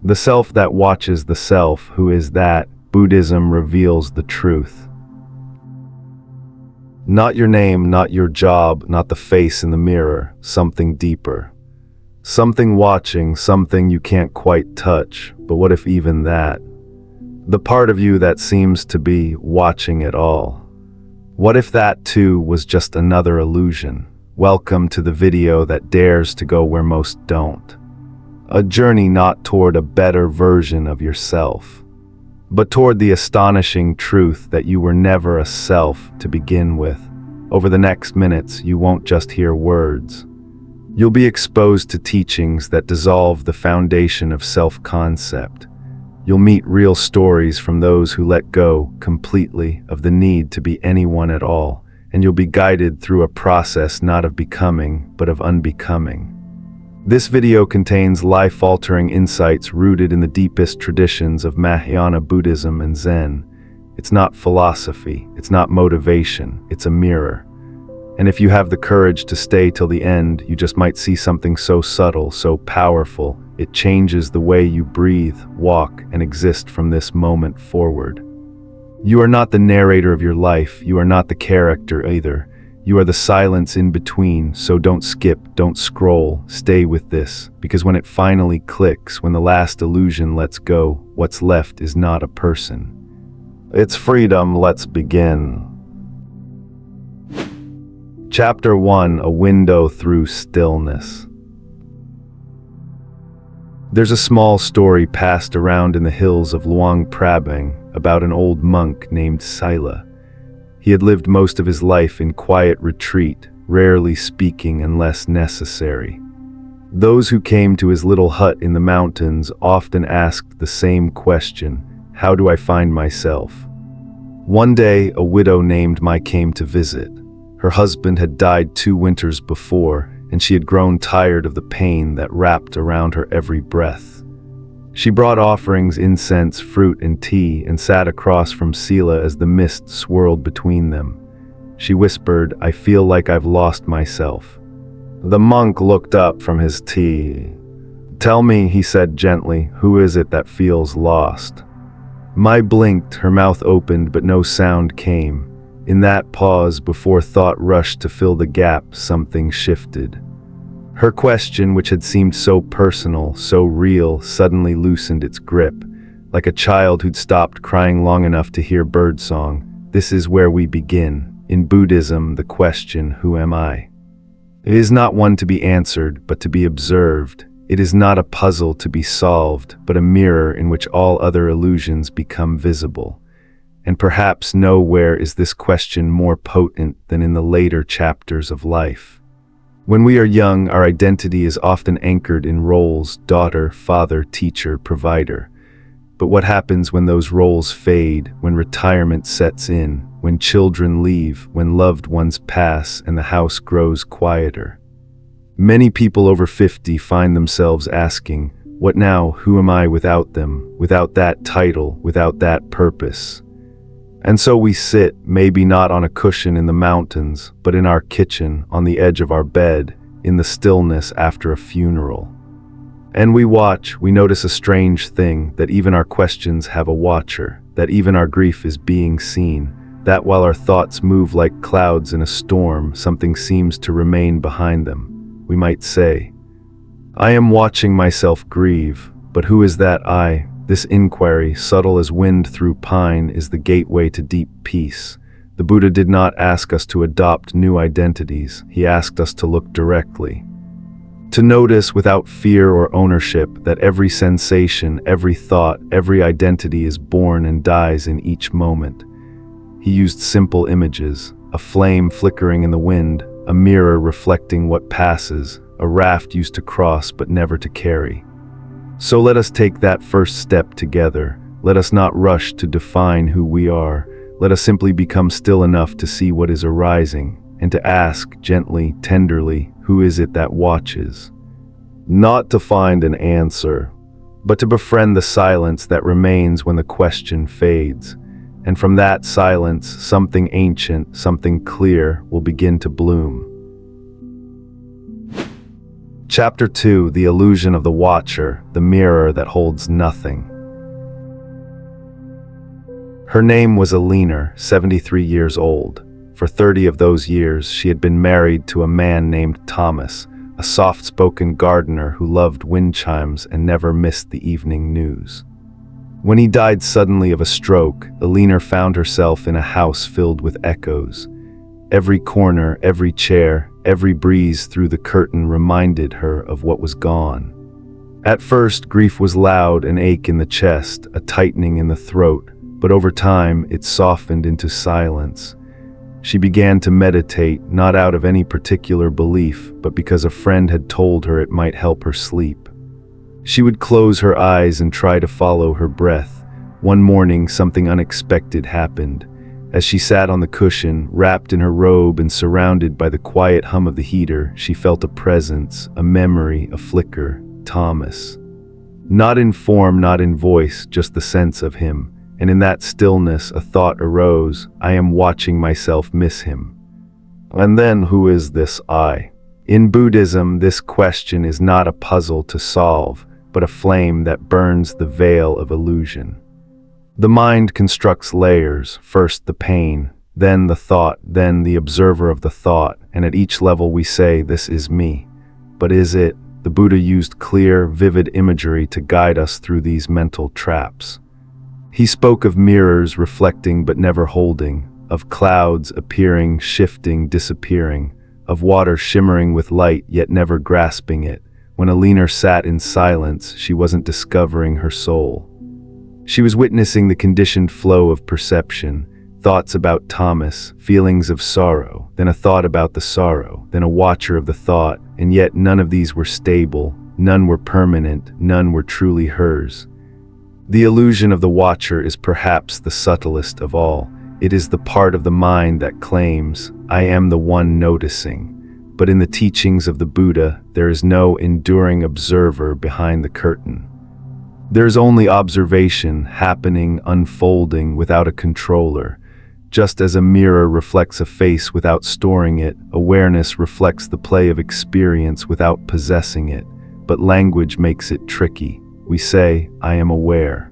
The self that watches the self. Who is that? Buddhism reveals the truth. Not your name, not your job, not the face in the mirror, something deeper. Something watching, something you can't quite touch, but what if even that? The part of you that seems to be watching it all. What if that too was just another illusion? Welcome to the video that dares to go where most don't. A journey not toward a better version of yourself, but toward the astonishing truth that you were never a self to begin with. Over the next minutes, you won't just hear words. You'll be exposed to teachings that dissolve the foundation of self-concept. You'll meet real stories from those who let go completely of the need to be anyone at all, and you'll be guided through a process not of becoming, but of unbecoming. This video contains life-altering insights rooted in the deepest traditions of Mahāyāna Buddhism and Zen. It's not philosophy, it's not motivation, it's a mirror. And if you have the courage to stay till the end, you just might see something so subtle, so powerful, it changes the way you breathe, walk, and exist from this moment forward. You are not the narrator of your life, you are not the character either. You are the silence in between, so don't skip, don't scroll, stay with this, because when it finally clicks, when the last illusion lets go, what's left is not a person. It's freedom. Let's begin. Chapter 1: A Window Through Stillness. There's a small story passed around in the hills of Luang Prabang about an old monk named Sila. He had lived most of his life in quiet retreat, rarely speaking unless necessary. Those who came to his little hut in the mountains often asked the same question: how do I find myself? One day, a widow named Mai came to visit. Her husband had died 2 winters before, and she had grown tired of the pain that wrapped around her every breath. She brought offerings, incense, fruit, and tea, and sat across from Sila as the mist swirled between them. She whispered, "I feel like I've lost myself." The monk looked up from his tea. "Tell me," he said gently, "who is it that feels lost?" Mai blinked, her mouth opened, but no sound came. In that pause, before thought rushed to fill the gap, something shifted. Her question, which had seemed so personal, so real, suddenly loosened its grip, like a child who'd stopped crying long enough to hear birdsong. This is where we begin. In Buddhism, the question, who am I? It is not one to be answered, but to be observed. It is not a puzzle to be solved, but a mirror in which all other illusions become visible. And perhaps nowhere is this question more potent than in the later chapters of life. When we are young, our identity is often anchored in roles: daughter, father, teacher, provider. But what happens when those roles fade, when retirement sets in, when children leave, when loved ones pass, and the house grows quieter? Many people over 50 find themselves asking, what now? Who am I without them, without that title, without that purpose? And so we sit, maybe not on a cushion in the mountains, but in our kitchen, on the edge of our bed, in the stillness after a funeral. And we watch. We notice a strange thing, that even our questions have a watcher, that even our grief is being seen, that while our thoughts move like clouds in a storm, something seems to remain behind them. We might say, I am watching myself grieve, but who is that I? This inquiry, subtle as wind through pine, is the gateway to deep peace. The Buddha did not ask us to adopt new identities. He asked us to look directly, to notice without fear or ownership that every sensation, every thought, every identity is born and dies in each moment. He used simple images: a flame flickering in the wind, a mirror reflecting what passes, a raft used to cross but never to carry. So let us take that first step together. Let us not rush to define who we are. Let us simply become still enough to see what is arising, and to ask gently, tenderly, who is it that watches? Not to find an answer, but to befriend the silence that remains when the question fades. And from that silence, something ancient, something clear will begin to bloom. Chapter 2: The Illusion of the Watcher, the Mirror that Holds Nothing. Her name was Alina, 73 years old. For 30 of those years, she had been married to a man named Thomas, a soft-spoken gardener who loved wind chimes and never missed the evening news. When he died suddenly of a stroke, Alina found herself in a house filled with echoes. Every corner, every chair, every breeze through the curtain reminded her of what was gone. At first, grief was loud, an ache in the chest, a tightening in the throat, but over time, it softened into silence. She began to meditate, not out of any particular belief, but because a friend had told her it might help her sleep. She would close her eyes and try to follow her breath. One morning, something unexpected happened. As she sat on the cushion, wrapped in her robe and surrounded by the quiet hum of the heater, she felt a presence, a memory, a flicker. Thomas. Not in form, not in voice, just the sense of him. And in that stillness, a thought arose: I am watching myself miss him. And then, who is this I? In Buddhism, this question is not a puzzle to solve, but a flame that burns the veil of illusion. The mind constructs layers, first the pain, then the thought, then the observer of the thought, and at each level we say, this is me. But is it? The Buddha used clear, vivid imagery to guide us through these mental traps. He spoke of mirrors reflecting but never holding, of clouds appearing, shifting, disappearing, of water shimmering with light yet never grasping it. When Alina sat in silence, she wasn't discovering her soul. She was witnessing the conditioned flow of perception, thoughts about Thomas, feelings of sorrow, then a thought about the sorrow, then a watcher of the thought, and yet none of these were stable, none were permanent, none were truly hers. The illusion of the watcher is perhaps the subtlest of all. It is the part of the mind that claims, I am the one noticing. But in the teachings of the Buddha, there is no enduring observer behind the curtain. There is only observation, happening, unfolding, without a controller. Just as a mirror reflects a face without storing it, awareness reflects the play of experience without possessing it. But language makes it tricky. We say, I am aware.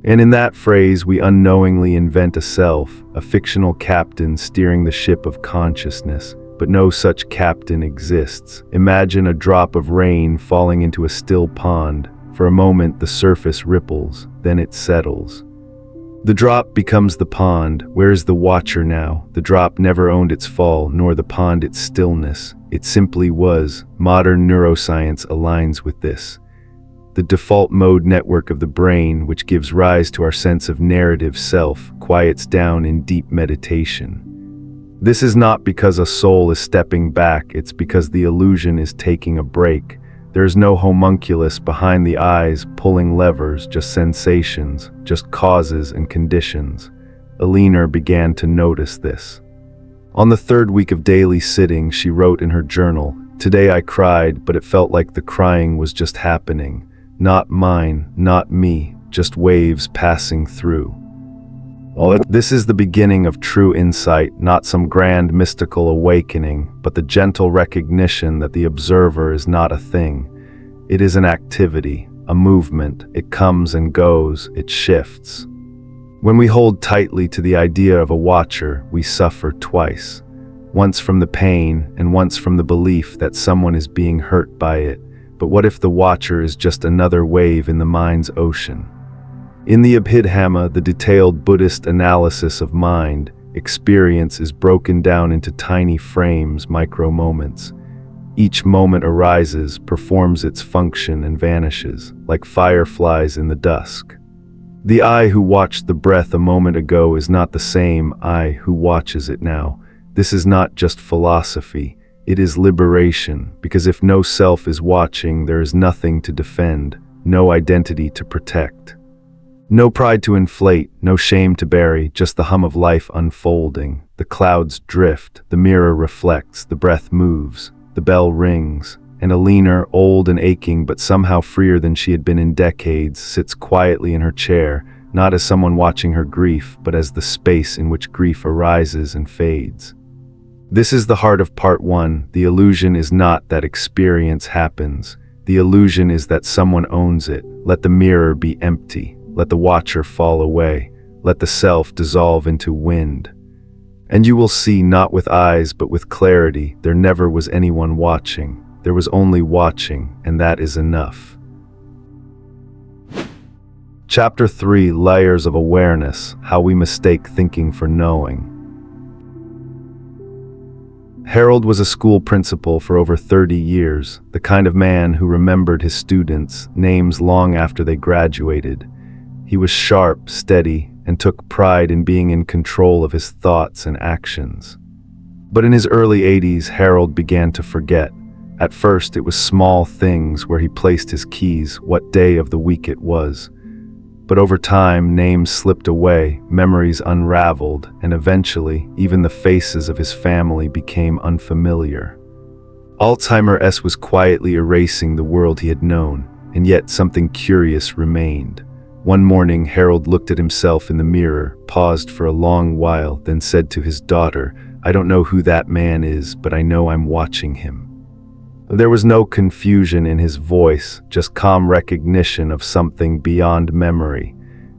And in that phrase, we unknowingly invent a self, a fictional captain steering the ship of consciousness. But no such captain exists. Imagine a drop of rain falling into a still pond. For a moment, the surface ripples, then it settles. The drop becomes the pond. Where is the watcher now? The drop never owned its fall, nor the pond its stillness. It simply was. Modern neuroscience aligns with this. The default mode network of the brain, which gives rise to our sense of narrative self, quiets down in deep meditation. This is not because a soul is stepping back, it's because the illusion is taking a break. There is no homunculus behind the eyes pulling levers, just sensations, just causes and conditions. Alina began to notice this. On the third week of daily sitting, she wrote in her journal, Today I cried, but it felt like the crying was just happening. Not mine, not me, just waves passing through. This is the beginning of true insight, not some grand mystical awakening, but the gentle recognition that the observer is not a thing. It is an activity, a movement. It comes and goes, it shifts. When we hold tightly to the idea of a watcher, we suffer twice. Once from the pain, and once from the belief that someone is being hurt by it. But what if the watcher is just another wave in the mind's ocean? In the Abhidhamma, the detailed Buddhist analysis of mind, experience is broken down into tiny frames, micro-moments. Each moment arises, performs its function, and vanishes, like fireflies in the dusk. The I who watched the breath a moment ago is not the same I who watches it now. This is not just philosophy, it is liberation, because if no self is watching, there is nothing to defend, no identity to protect. No pride to inflate, no shame to bury, just the hum of life unfolding. The clouds drift, the mirror reflects, the breath moves, the bell rings, and Alina, old and aching but somehow freer than she had been in decades, sits quietly in her chair, not as someone watching her grief, but as the space in which grief arises and fades. This is the heart of part 1. The illusion is not that experience happens. The illusion is that someone owns it. Let the mirror be empty. Let the watcher fall away. Let the self dissolve into wind. And you will see, not with eyes but with clarity, there never was anyone watching. There was only watching, and that is enough. Chapter 3: Layers of Awareness, How We Mistake Thinking for Knowing. Harold was a school principal for over 30 years, the kind of man who remembered his students' names long after they graduated. He was sharp, steady, and took pride in being in control of his thoughts and actions. But in his early 80s, Harold began to forget. At first, it was small things: where he placed his keys, what day of the week it was. But over time, names slipped away, memories unraveled, and eventually, even the faces of his family became unfamiliar. Alzheimer's was quietly erasing the world he had known, and yet something curious remained. One morning, Harold looked at himself in the mirror, paused for a long while, then said to his daughter, "I don't know who that man is, but I know I'm watching him." There was no confusion in his voice, just calm recognition of something beyond memory.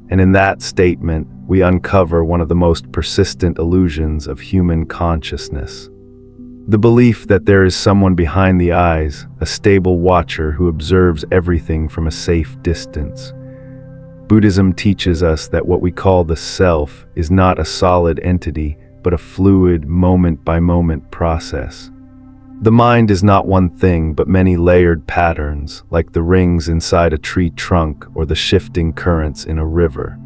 And in that statement, we uncover one of the most persistent illusions of human consciousness. The belief that there is someone behind the eyes, a stable watcher who observes everything from a safe distance. Buddhism teaches us that what we call the self is not a solid entity, but a fluid, moment-by-moment process. The mind is not one thing, but many layered patterns, like the rings inside a tree trunk or the shifting currents in a river.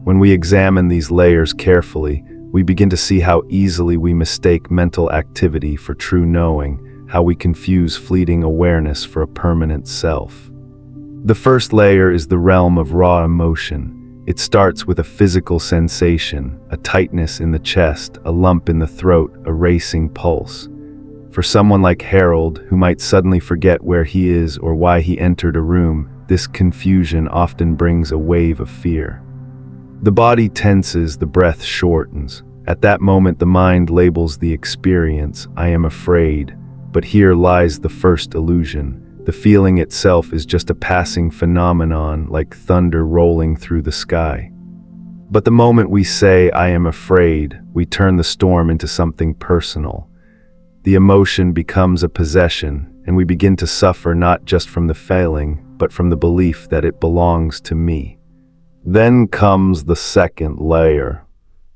When we examine these layers carefully, we begin to see how easily we mistake mental activity for true knowing, how we confuse fleeting awareness for a permanent self. The first layer is the realm of raw emotion. It starts with a physical sensation, a tightness in the chest, a lump in the throat, a racing pulse. For someone like Harold, who might suddenly forget where he is or why he entered a room, this confusion often brings a wave of fear. The body tenses, the breath shortens. At that moment, the mind labels the experience, "I am afraid." But here lies the first illusion. The feeling itself is just a passing phenomenon, like thunder rolling through the sky. But the moment we say, "I am afraid," we turn the storm into something personal. The emotion becomes a possession, and we begin to suffer not just from the failing, but from the belief that it belongs to me. Then comes the second layer.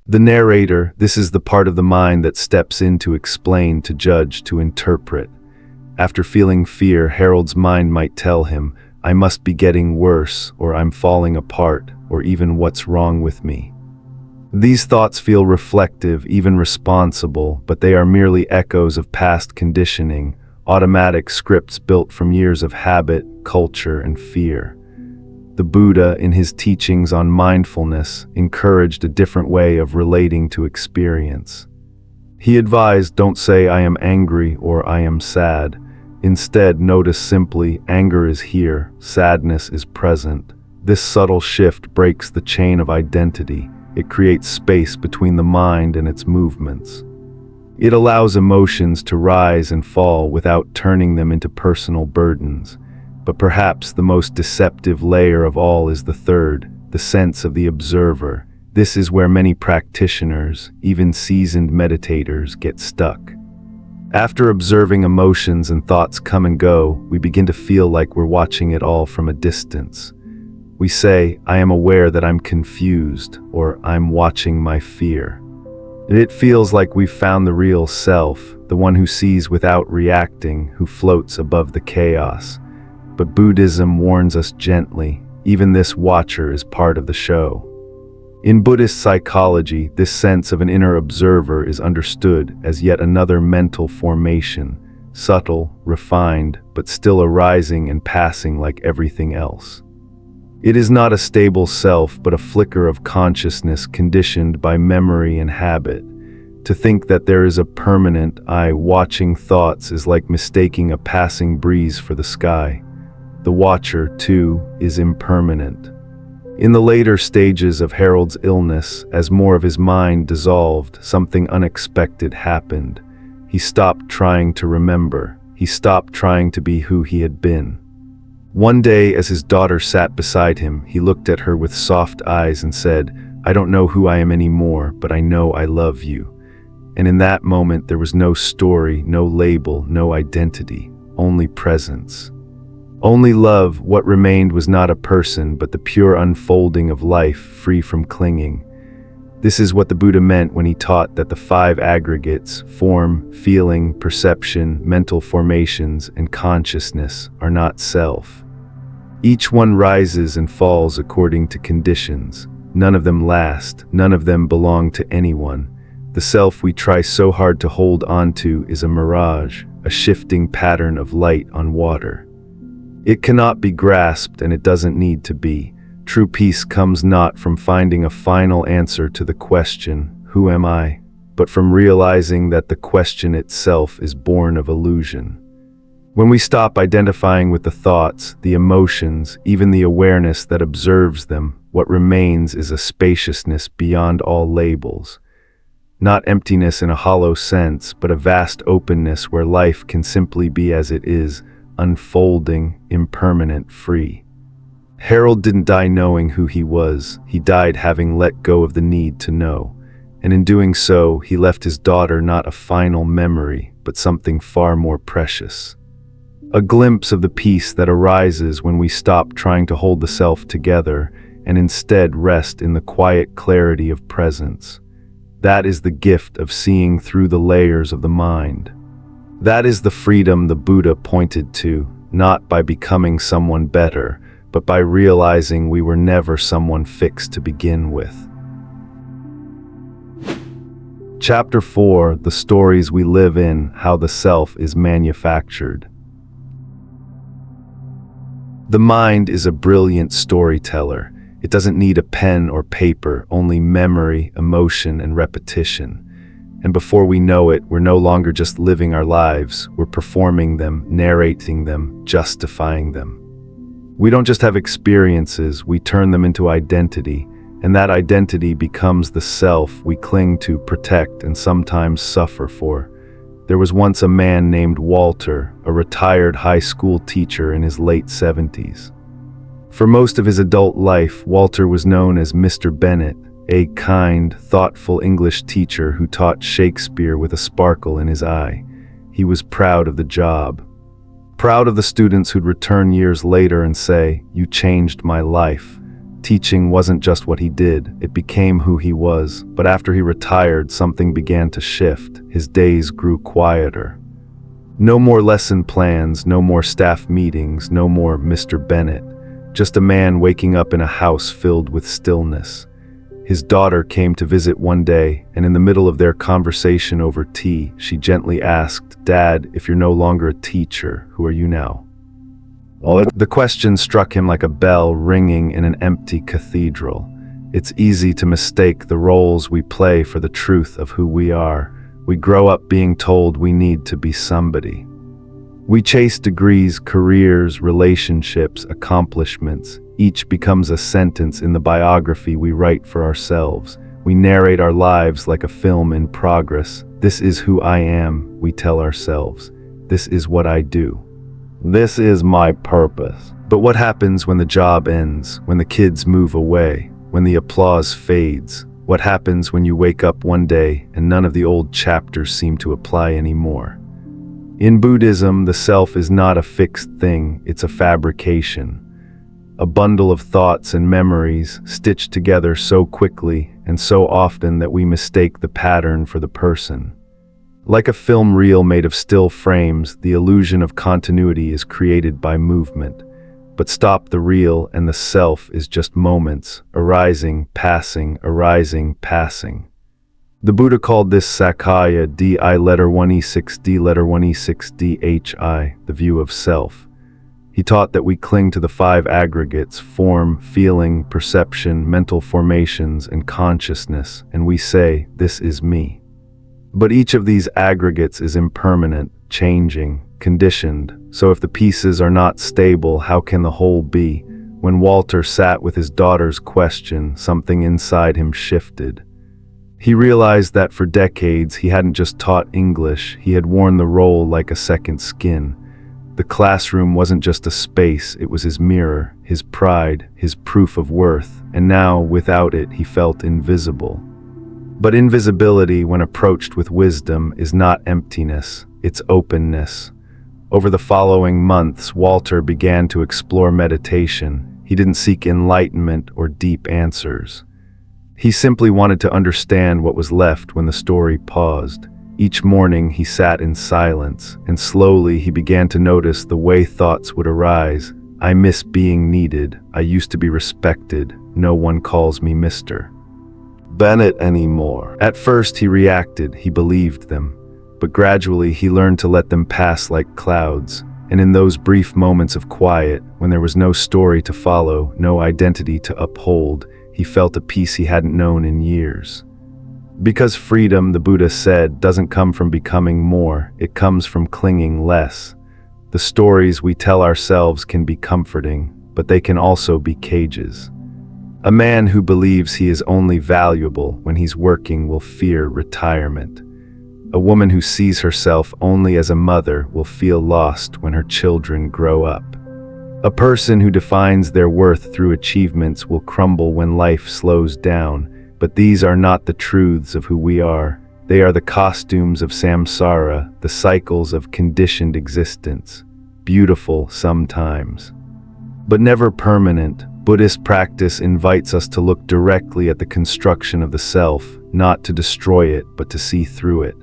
The narrator. This is the part of the mind that steps in to explain, to judge, to interpret. After feeling fear, Harold's mind might tell him, "I must be getting worse," or "I'm falling apart," or even "what's wrong with me." These thoughts feel reflective, even responsible, but they are merely echoes of past conditioning, automatic scripts built from years of habit, culture, and fear. The Buddha, in his teachings on mindfulness, encouraged a different way of relating to experience. He advised, don't say "I am angry" or "I am sad." Instead, notice simply, anger is here, sadness is present. This subtle shift breaks the chain of identity. It creates space between the mind and its movements. It allows emotions to rise and fall without turning them into personal burdens. But perhaps the most deceptive layer of all is the third, the sense of the observer. This is where many practitioners, even seasoned meditators, get stuck. After observing emotions and thoughts come and go, we begin to feel like we're watching it all from a distance. We say, "I am aware that I'm confused," or "I'm watching my fear." It feels like we've found the real self, the one who sees without reacting, who floats above the chaos. But Buddhism warns us gently, even this watcher is part of the show. In Buddhist psychology, this sense of an inner observer is understood as yet another mental formation, subtle, refined, but still arising and passing like everything else. It is not a stable self, but a flicker of consciousness conditioned by memory and habit. To think that there is a permanent I watching thoughts is like mistaking a passing breeze for the sky. The watcher, too, is impermanent. In the later stages of Harold's illness, as more of his mind dissolved, something unexpected happened. He stopped trying to remember. He stopped trying to be who he had been. One day, as his daughter sat beside him, he looked at her with soft eyes and said, "I don't know who I am anymore, but I know I love you." And in that moment, there was no story, no label, no identity, only presence. Only love. What remained was not a person, but the pure unfolding of life, free from clinging. This is what the Buddha meant when he taught that the five aggregates, form, feeling, perception, mental formations, and consciousness, are not self. Each one rises and falls according to conditions. None of them last, none of them belong to anyone. The self we try so hard to hold onto is a mirage, a shifting pattern of light on water. It cannot be grasped, and it doesn't need to be. True peace comes not from finding a final answer to the question, "Who am I?" but from realizing that the question itself is born of illusion. When we stop identifying with the thoughts, the emotions, even the awareness that observes them, what remains is a spaciousness beyond all labels. Not emptiness in a hollow sense, but a vast openness where life can simply be as it is, unfolding, impermanent, free. Harold didn't die knowing who he was. He died having let go of the need to know. And in doing so, he left his daughter not a final memory, but something far more precious. A glimpse of the peace that arises when we stop trying to hold the self together and instead rest in the quiet clarity of presence. That is the gift of seeing through the layers of the mind. That is the freedom the Buddha pointed to, not by becoming someone better, but by realizing we were never someone fixed to begin with. Chapter 4: The Stories We Live In, How the Self is Manufactured. The mind is a brilliant storyteller. It doesn't need a pen or paper, only memory, emotion, and repetition. And before we know it, we're no longer just living our lives, we're performing them, narrating them, justifying them. We don't just have experiences, we turn them into identity, and that identity becomes the self we cling to, protect, and sometimes suffer for. There was once a man named Walter, a retired high school teacher in his late 70s. For most of his adult life, Walter was known as Mr. Bennett, a kind, thoughtful English teacher who taught Shakespeare with a sparkle in his eye. He was proud of the job. Proud of the students who'd return years later and say, "You changed my life." Teaching wasn't just what he did, it became who he was. But after he retired, something began to shift. His days grew quieter. No more lesson plans, no more staff meetings, no more Mr. Bennett. Just a man waking up in a house filled with stillness. His daughter came to visit one day, and in the middle of their conversation over tea, she gently asked, "Dad, if you're no longer a teacher, who are you now?" The question struck him like a bell ringing in an empty cathedral. It's easy to mistake the roles we play for the truth of who we are. We grow up being told we need to be somebody. We chase degrees, careers, relationships, accomplishments. Each becomes a sentence in the biography we write for ourselves. We narrate our lives like a film in progress. "This is who I am," we tell ourselves. "This is what I do. This is my purpose." But what happens when the job ends, when the kids move away, when the applause fades? What happens when you wake up one day and none of the old chapters seem to apply anymore? In Buddhism, the self is not a fixed thing, it's a fabrication. A bundle of thoughts and memories stitched together so quickly and so often that we mistake the pattern for the person. Like a film reel made of still frames, the illusion of continuity is created by movement. But stop the reel and the self is just moments, arising, passing, The Buddha called this Sakkaya, D-I letter 1E6, D letter 1E6, D-H-I, the view of self. He taught that we cling to the five aggregates, form, feeling, perception, mental formations, and consciousness, and we say, "This is me." But each of these aggregates is impermanent, changing, conditioned, so if the pieces are not stable, how can the whole be? When Walter sat with his daughter's question, something inside him shifted. He realized that for decades he hadn't just taught English, he had worn the role like a second skin. The classroom wasn't just a space, it was his mirror, his pride, his proof of worth, and now, without it, he felt invisible. But invisibility, when approached with wisdom, is not emptiness, it's openness. Over the following months, Walter began to explore meditation. He didn't seek enlightenment or deep answers. He simply wanted to understand what was left when the story paused. Each morning he sat in silence, and slowly he began to notice the way thoughts would arise. I miss being needed. I used to be respected. No one calls me Mr. Bennett anymore. At first he reacted, he believed them. But gradually he learned to let them pass like clouds. And in those brief moments of quiet, when there was no story to follow, no identity to uphold, he felt a peace he hadn't known in years. Because freedom, the Buddha said, doesn't come from becoming more, it comes from clinging less. The stories we tell ourselves can be comforting, but they can also be cages. A man who believes he is only valuable when he's working will fear retirement. A woman who sees herself only as a mother will feel lost when her children grow up. A person who defines their worth through achievements will crumble when life slows down. But these are not the truths of who we are. They are the costumes of samsara, the cycles of conditioned existence. Beautiful sometimes, but never permanent. Buddhist practice invites us to look directly at the construction of the self, not to destroy it, but to see through it.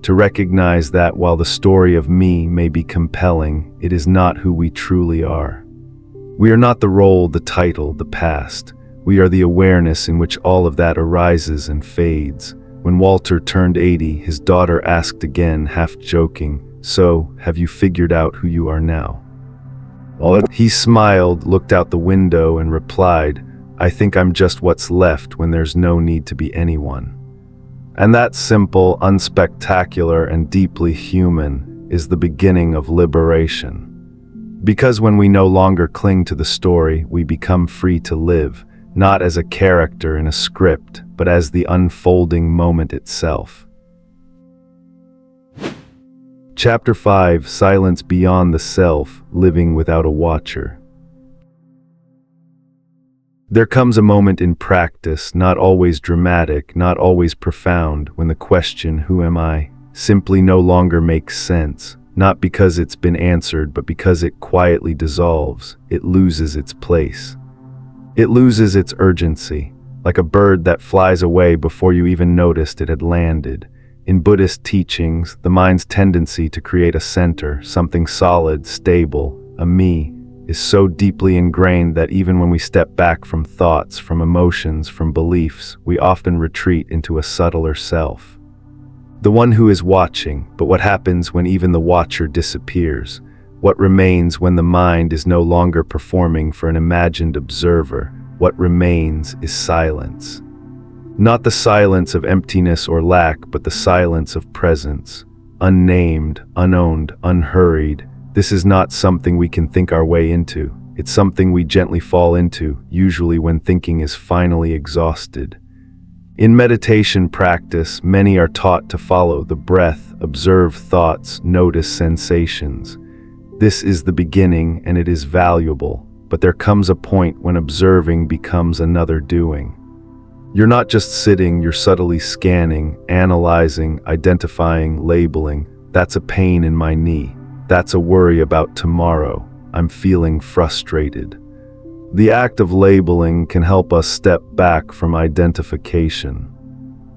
To recognize that while the story of me may be compelling, it is not who we truly are. We are not the role, the title, the past. We are the awareness in which all of that arises and fades. When Walter turned 80, his daughter asked again, half joking, "So, have you figured out who you are now?" He smiled, looked out the window, and replied, "I think I'm just what's left when there's no need to be anyone." And that simple, unspectacular, and deeply human is the beginning of liberation. Because when we no longer cling to the story, we become free to live, not as a character in a script, but as the unfolding moment itself. Chapter 5: Silence Beyond the Self, Living Without a Watcher. There comes a moment in practice, not always dramatic, not always profound, when the question, "Who am I?" simply no longer makes sense, not because it's been answered, but because it quietly dissolves. It loses its place. It loses its urgency, like a bird that flies away before you even noticed it had landed. In Buddhist teachings, the mind's tendency to create a center, something solid, stable, a me, is so deeply ingrained that even when we step back from thoughts, from emotions, from beliefs, we often retreat into a subtler self. The one who is watching, but what happens when even the watcher disappears? What remains when the mind is no longer performing for an imagined observer? What remains is silence. Not the silence of emptiness or lack, but the silence of presence. Unnamed, unowned, unhurried. This is not something we can think our way into. It's something we gently fall into, usually when thinking is finally exhausted. In meditation practice, many are taught to follow the breath, observe thoughts, notice sensations. This is the beginning, and it is valuable, but there comes a point when observing becomes another doing. You're not just sitting, you're subtly scanning, analyzing, identifying, labeling. That's a pain in my knee. That's a worry about tomorrow. I'm feeling frustrated. The act of labeling can help us step back from identification.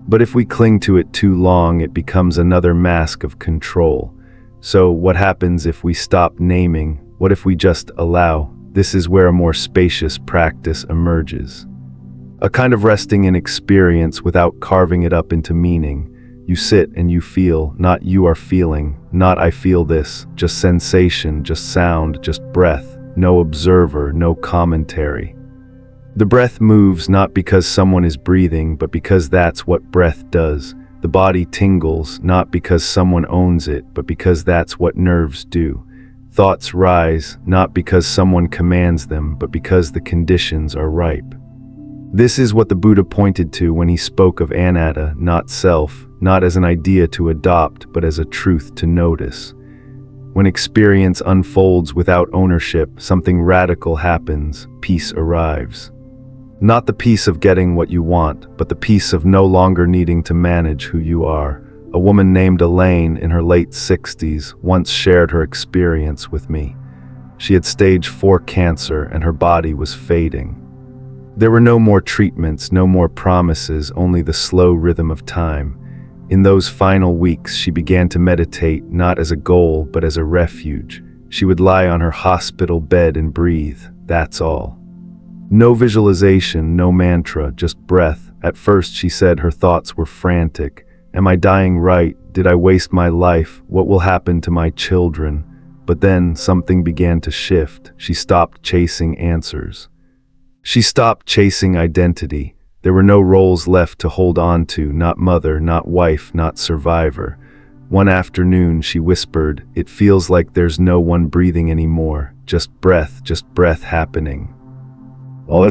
But if we cling to it too long, it becomes another mask of control. So what happens if we stop naming? What if we just allow? This is where a more spacious practice emerges. A kind of resting in experience without carving it up into meaning. You sit and you feel, not you are feeling, not I feel this, just sensation, just sound, just breath, no observer, no commentary. The breath moves not because someone is breathing, but because that's what breath does. The body tingles, not because someone owns it, but because that's what nerves do. Thoughts rise, not because someone commands them, but because the conditions are ripe. This is what the Buddha pointed to when he spoke of anatta, not self, not as an idea to adopt, but as a truth to notice. When experience unfolds without ownership, something radical happens, peace arrives. Not the peace of getting what you want, but the peace of no longer needing to manage who you are. A woman named Elaine in her late 60s once shared her experience with me. She had stage 4 cancer and her body was fading. There were no more treatments, no more promises, only the slow rhythm of time. In those final weeks, she began to meditate not as a goal, but as a refuge. She would lie on her hospital bed and breathe, that's all. No visualization, no mantra, just breath. At first, she said her thoughts were frantic. Am I dying right? Did I waste my life? What will happen to my children? But then something began to shift. She stopped chasing answers. She stopped chasing identity. There were no roles left to hold on to, not mother, not wife, not survivor. One afternoon, she whispered, "It feels like there's no one breathing anymore, just breath happening."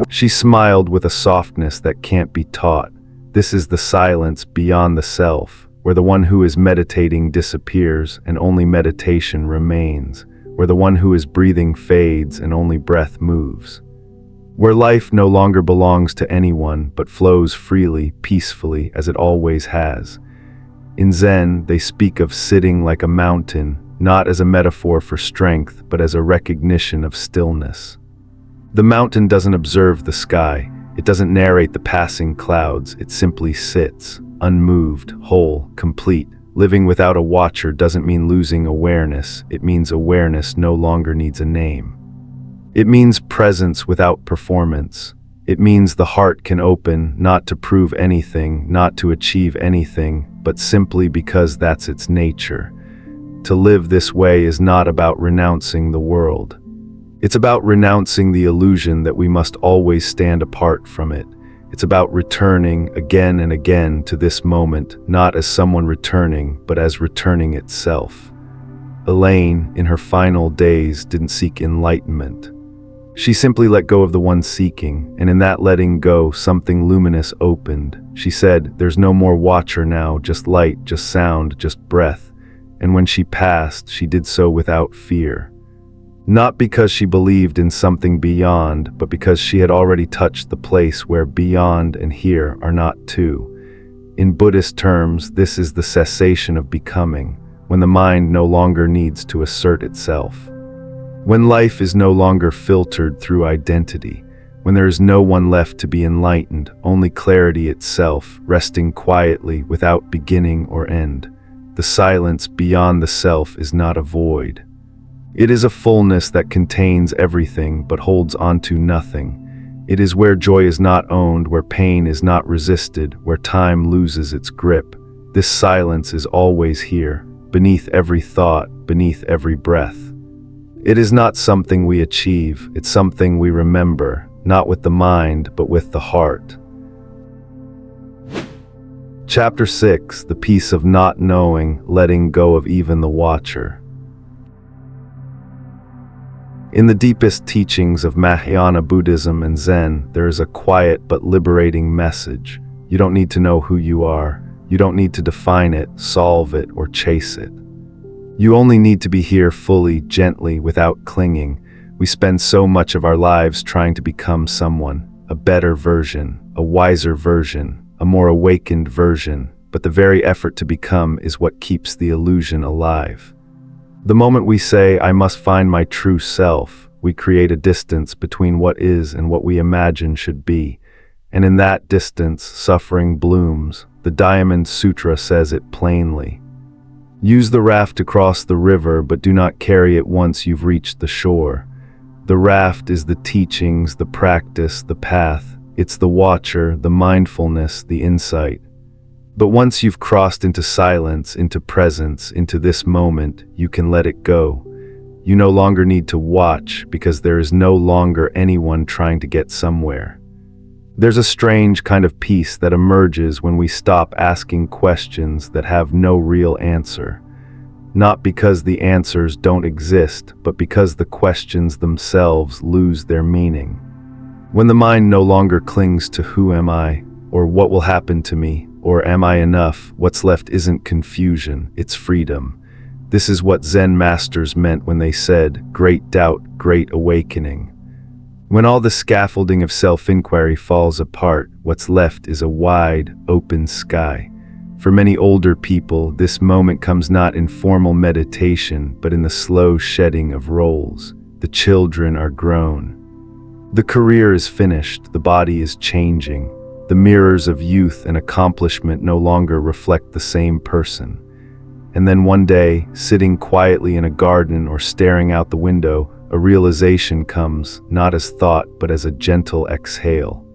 She smiled with a softness that can't be taught. This is the silence beyond the self, where the one who is meditating disappears and only meditation remains, where the one who is breathing fades and only breath moves. Where life no longer belongs to anyone, but flows freely, peacefully, as it always has. In Zen, they speak of sitting like a mountain, not as a metaphor for strength, but as a recognition of stillness. The mountain doesn't observe the sky, it doesn't narrate the passing clouds, it simply sits, unmoved, whole, complete. Living without a watcher doesn't mean losing awareness, it means awareness no longer needs a name. It means presence without performance. It means the heart can open, not to prove anything, not to achieve anything, but simply because that's its nature. To live this way is not about renouncing the world. It's about renouncing the illusion that we must always stand apart from it. It's about returning again and again to this moment, not as someone returning, but as returning itself. Elaine, in her final days, didn't seek enlightenment. She simply let go of the one seeking, and in that letting go, something luminous opened. She said, "There's no more watcher now, just light, just sound, just breath." And when she passed, she did so without fear. Not because she believed in something beyond, but because she had already touched the place where beyond and here are not two. In Buddhist terms, this is the cessation of becoming, when the mind no longer needs to assert itself. When life is no longer filtered through identity, when there is no one left to be enlightened, only clarity itself, resting quietly without beginning or end. The silence beyond the self is not a void. It is a fullness that contains everything but holds onto nothing. It is where joy is not owned, where pain is not resisted, where time loses its grip. This silence is always here, beneath every thought, beneath every breath. It is not something we achieve, it's something we remember, not with the mind, but with the heart. Chapter 6, the peace of not knowing, letting go of even the watcher. In the deepest teachings of Mahāyāna Buddhism and Zen, there is a quiet but liberating message. You don't need to know who you are. You don't need to define it, solve it, or chase it. You only need to be here fully, gently, without clinging. We spend so much of our lives trying to become someone, a better version, a wiser version, a more awakened version, but the very effort to become is what keeps the illusion alive. The moment we say, "I must find my true self," we create a distance between what is and what we imagine should be. And in that distance, suffering blooms. The Diamond Sutra says it plainly. Use the raft to cross the river, but do not carry it once you've reached the shore. The raft is the teachings, the practice, the path. It's the watcher, the mindfulness, the insight. But once you've crossed into silence, into presence, into this moment, you can let it go. You no longer need to watch, because there is no longer anyone trying to get somewhere. There's a strange kind of peace that emerges when we stop asking questions that have no real answer. Not because the answers don't exist, but because the questions themselves lose their meaning. When the mind no longer clings to who am I, or what will happen to me, or am I enough, what's left isn't confusion, it's freedom. This is what Zen masters meant when they said, great doubt, great awakening. When all the scaffolding of self-inquiry falls apart, what's left is a wide, open sky. For many older people, this moment comes not in formal meditation, but in the slow shedding of roles. The children are grown. The career is finished, the body is changing. The mirrors of youth and accomplishment no longer reflect the same person. And then one day, sitting quietly in a garden or staring out the window, a realization comes, not as thought, but as a gentle exhale.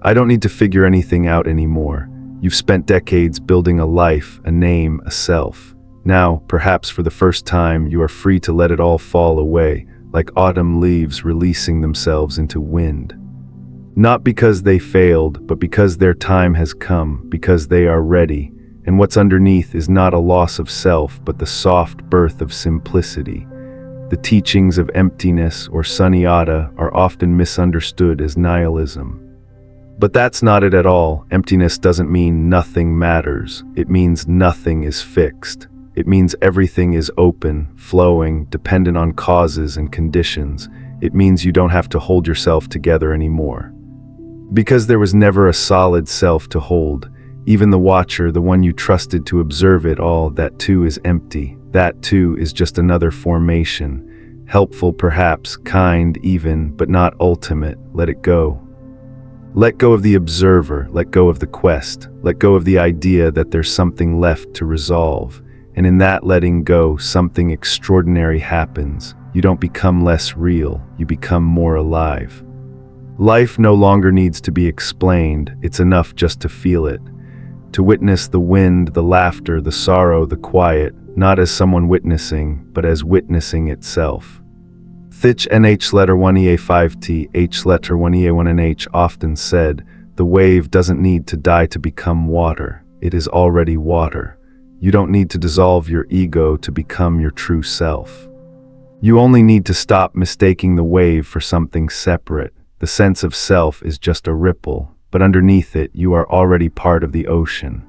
I don't need to figure anything out anymore. You've spent decades building a life, a name, a self. Now, perhaps for the first time, you are free to let it all fall away, like autumn leaves releasing themselves into wind. Not because they failed, but because their time has come, because they are ready. And what's underneath is not a loss of self, but the soft birth of simplicity. The teachings of emptiness or sunyata are often misunderstood as nihilism. But that's not it at all. Emptiness doesn't mean nothing matters. It means nothing is fixed. It means everything is open, flowing, dependent on causes and conditions. It means you don't have to hold yourself together anymore. Because there was never a solid self to hold. Even the watcher, the one you trusted to observe it all, that too is empty. That too is just another formation. Helpful perhaps, kind even, but not ultimate. Let it go. Let go of the observer, let go of the quest, let go of the idea that there's something left to resolve. And in that letting go, something extraordinary happens. You don't become less real, you become more alive. Life no longer needs to be explained, it's enough just to feel it. To witness the wind, the laughter, the sorrow, the quiet, not as someone witnessing, but as witnessing itself. Thich nh letter 1ea5t, h letter 1ea1nh often said, the wave doesn't need to die to become water, it is already water. You don't need to dissolve your ego to become your true self. You only need to stop mistaking the wave for something separate. The sense of self is just a ripple, but underneath it you are already part of the ocean.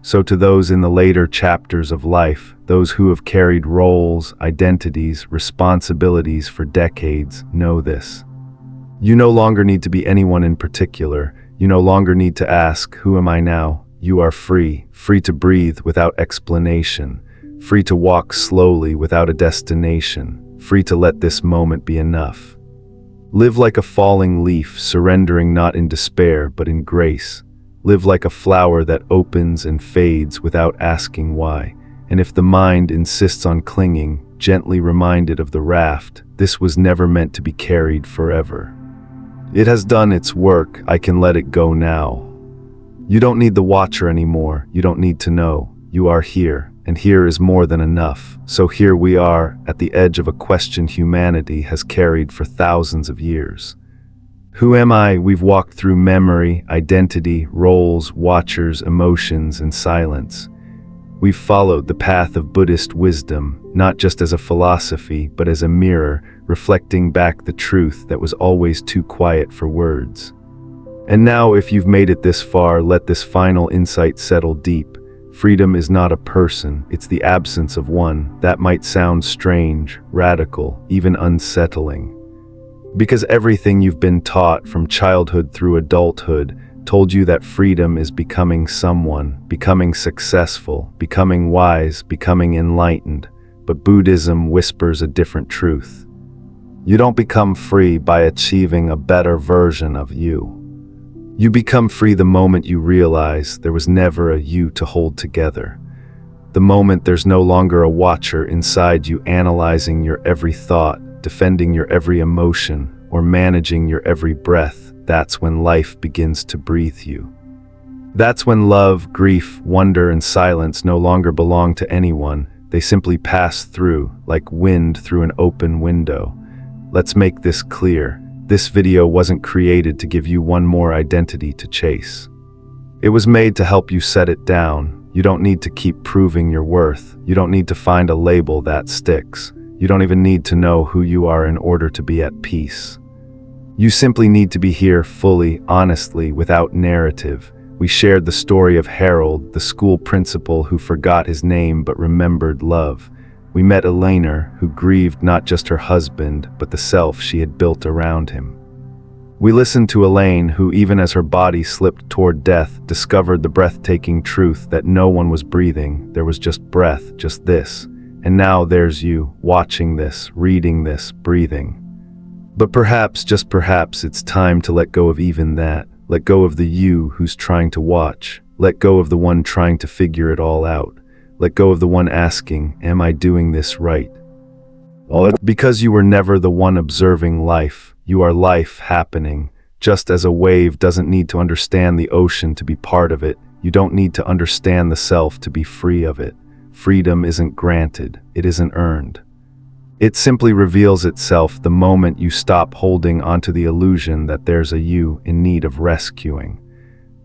So to those in the later chapters of life, those who have carried roles, identities, responsibilities for decades, know this. You no longer need to be anyone in particular. You no longer need to ask, who am I now? You are free, free to breathe without explanation, free to walk slowly without a destination, free to let this moment be enough. Live like a falling leaf, surrendering not in despair, but in grace. Live like a flower that opens and fades without asking why. And if the mind insists on clinging, gently remind it of the raft. This was never meant to be carried forever. It has done its work, I can let it go now. You don't need the watcher anymore, you don't need to know. You are here, and here is more than enough. So here we are, at the edge of a question humanity has carried for thousands of years. Who am I? We've walked through memory, identity, roles, watchers, emotions, and silence. We've followed the path of Buddhist wisdom, not just as a philosophy, but as a mirror, reflecting back the truth that was always too quiet for words. And now, if you've made it this far, let this final insight settle deep. Freedom is not a person, it's the absence of one. That might sound strange, radical, even unsettling. Because everything you've been taught from childhood through adulthood told you that freedom is becoming someone, becoming successful, becoming wise, becoming enlightened. But Buddhism whispers a different truth. You don't become free by achieving a better version of you. You become free the moment you realize there was never a you to hold together. The moment there's no longer a watcher inside you analyzing your every thought, defending your every emotion, or managing your every breath, that's when life begins to breathe you. That's when love, grief, wonder, and silence no longer belong to anyone. They simply pass through, like wind through an open window. Let's make this clear. This video wasn't created to give you one more identity to chase. It was made to help you set it down. You don't need to keep proving your worth. You don't need to find a label that sticks. You don't even need to know who you are in order to be at peace. You simply need to be here fully, honestly, without narrative. We shared the story of Harold, the school principal who forgot his name but remembered love. We met Elena, who grieved not just her husband, but the self she had built around him. We listened to Elaine, who, even as her body slipped toward death, discovered the breathtaking truth that no one was breathing. There was just breath, just this. And now there's you, watching this, reading this, breathing. But perhaps, just perhaps, it's time to let go of even that. Let go of the you who's trying to watch. Let go of the one trying to figure it all out. Let go of the one asking, am I doing this right? Because you were never the one observing life. You are life happening. Just as a wave doesn't need to understand the ocean to be part of it, you don't need to understand the self to be free of it. Freedom isn't granted. It isn't earned. It simply reveals itself the moment you stop holding onto the illusion that there's a you in need of rescuing.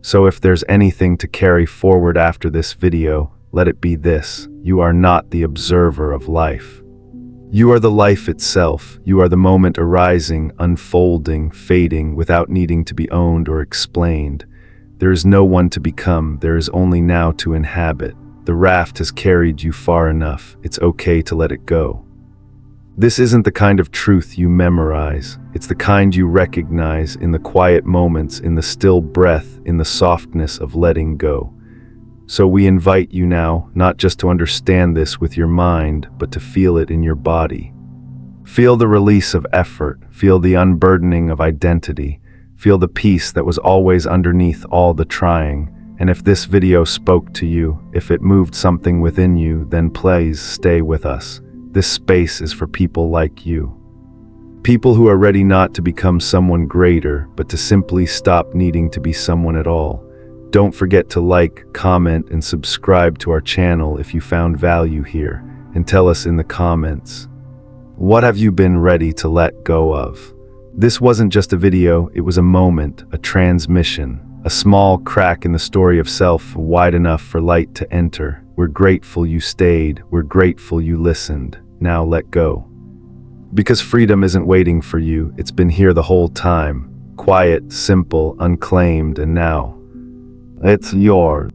So if there's anything to carry forward after this video, let it be this: you are not the observer of life. You are the life itself. You are the moment arising, unfolding, fading, without needing to be owned or explained. There is no one to become, there is only now to inhabit. The raft has carried you far enough. It's okay to let it go. This isn't the kind of truth you memorize. It's the kind you recognize in the quiet moments, in the still breath, in the softness of letting go. So we invite you now, not just to understand this with your mind, but to feel it in your body. Feel the release of effort. Feel the unburdening of identity. Feel the peace that was always underneath all the trying. And if this video spoke to you, if it moved something within you, then please stay with us. This space is for people like you. People who are ready not to become someone greater, but to simply stop needing to be someone at all. Don't forget to like, comment, and subscribe to our channel if you found value here, and tell us in the comments, what have you been ready to let go of? This wasn't just a video, it was a moment, a transmission, a small crack in the story of self wide enough for light to enter. We're grateful you stayed, we're grateful you listened. Now let go. Because freedom isn't waiting for you, it's been here the whole time. Quiet, simple, unclaimed, and now it's yours.